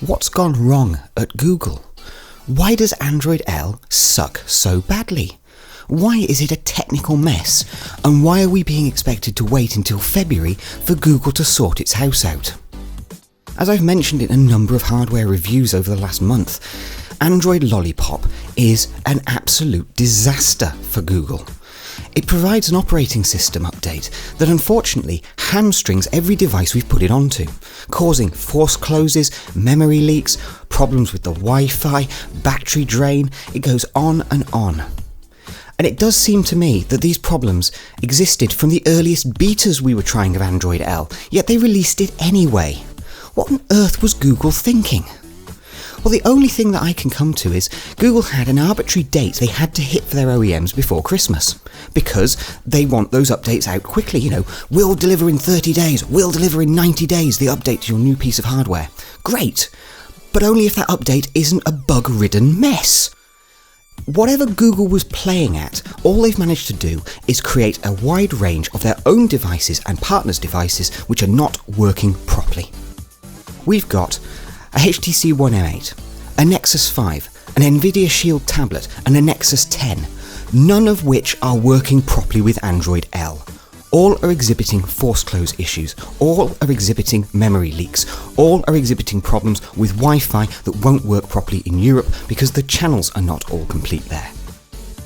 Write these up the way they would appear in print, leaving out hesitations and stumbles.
What's gone wrong at Google? Why does Android L suck so badly? Why is it a technical mess? And why are we being expected to wait until February for Google to sort its house out? As I've mentioned in a number of hardware reviews over the last month, Android Lollipop is an absolute disaster for Google. It provides an operating system update that unfortunately hamstrings every device we've put it onto, causing force closes, memory leaks, problems with the Wi-Fi, battery drain. It goes on and on. And it does seem to me that these problems existed from the earliest betas we were trying of Android L, yet they released it anyway. What on earth was Google thinking? Well, the only thing that I can come to is Google had an arbitrary date they had to hit for their OEMs before Christmas, because they want those updates out quickly. You know, we'll deliver in 30 days, we'll deliver in 90 days the update to your new piece of hardware. Great, but only if that update isn't a bug-ridden mess. Whatever Google was playing at, all they've managed to do is create a wide range of their own devices and partners' devices which are not working properly. We've got a HTC One M8, a Nexus 5, an Nvidia Shield Tablet and a Nexus 10, none of which are working properly with Android L. All are exhibiting force close issues, all are exhibiting memory leaks, all are exhibiting problems with Wi-Fi that won't work properly in Europe because the channels are not all complete there.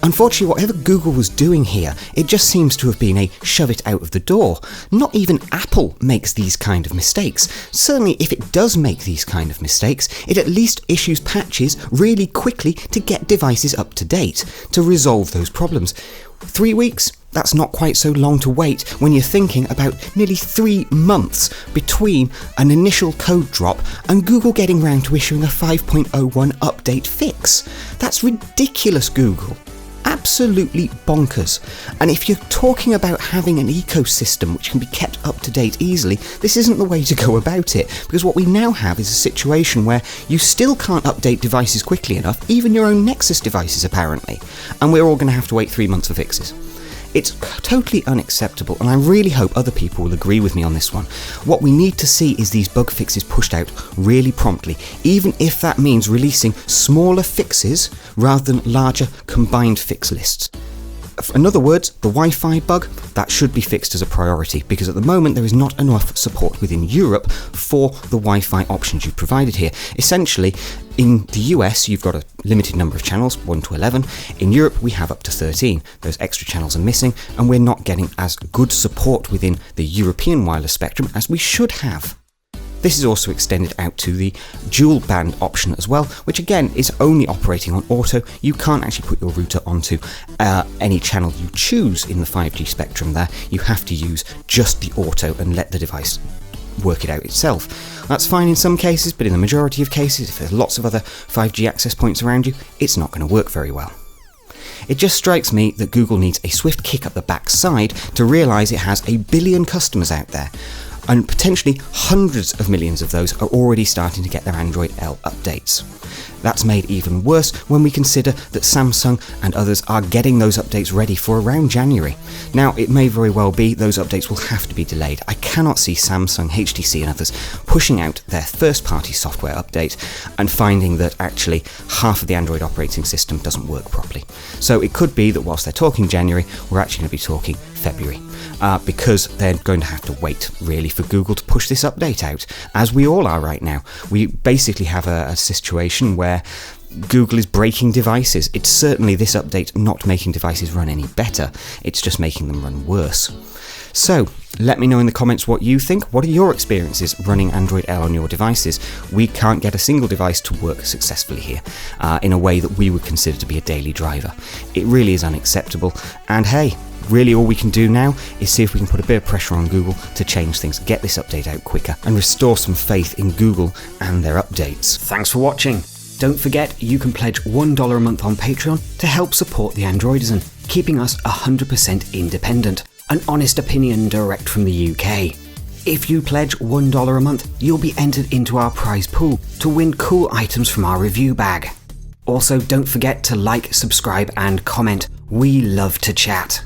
Unfortunately, whatever Google was doing here, it just seems to have been a shove it out of the door. Not even Apple makes these kind of mistakes. Certainly, if it does make these kind of mistakes, it at least issues patches really quickly to get devices up to date, to resolve those problems. 3 weeks? That's not quite so long to wait when you're thinking about nearly 3 months between an initial code drop and Google getting round to issuing a 5.01 update fix. That's ridiculous, Google. Absolutely bonkers. And if you're talking about having an ecosystem which can be kept up to date easily, this isn't the way to go about it, because what we now have is a situation where you still can't update devices quickly enough, even your own Nexus devices apparently, and we're all going to have to wait 3 months for fixes. It's totally unacceptable, and I really hope other people will agree with me on this one. What we need to see is these bug fixes pushed out really promptly, even if that means releasing smaller fixes rather than larger combined fix lists. In other words, the Wi-Fi bug, that should be fixed as a priority, because at the moment there is not enough support within Europe for the Wi-Fi options you provided here. Essentially, in the US, you've got a limited number of channels, 1 to 11. In Europe, we have up to 13. Those extra channels are missing, and we're not getting as good support within the European wireless spectrum as we should have. This is also extended out to the dual band option as well, which again is only operating on auto. You can't actually put your router onto any channel you choose in the 5G spectrum there. You have to use just the auto and let the device work it out itself. That's fine in some cases, but in the majority of cases, if there's lots of other 5G access points around you, it's not going to work very well. It just strikes me that Google needs a swift kick up the backside to realise it has a billion customers out there, and potentially hundreds of millions of those are already starting to get their Android L updates. That's made even worse when we consider that Samsung and others are getting those updates ready for around January. Now, it may very well be those updates will have to be delayed. I cannot see Samsung, HTC and others pushing out their first-party software update and finding that actually half of the Android operating system doesn't work properly. So it could be that whilst they're talking January, we're actually going to be talking February, because they're going to have to wait really for Google to push this update out, as we all are right now. We basically have a situation where Google is breaking devices. It's certainly this update not making devices run any better, it's just making them run worse. So, let me know in the comments what you think. What are your experiences running Android L on your devices? We can't get a single device to work successfully here, in a way that we would consider to be a daily driver. It really is unacceptable, and hey, really all we can do now is see if we can put a bit of pressure on Google to change things, get this update out quicker, and restore some faith in Google and their updates. Thanks for watching. Don't forget, you can pledge $1 a month on Patreon to help support the Androidizen, keeping us 100% independent. An honest opinion direct from the UK. If you pledge $1 a month, you'll be entered into our prize pool to win cool items from our review bag. Also, don't forget to like, subscribe and comment. We love to chat.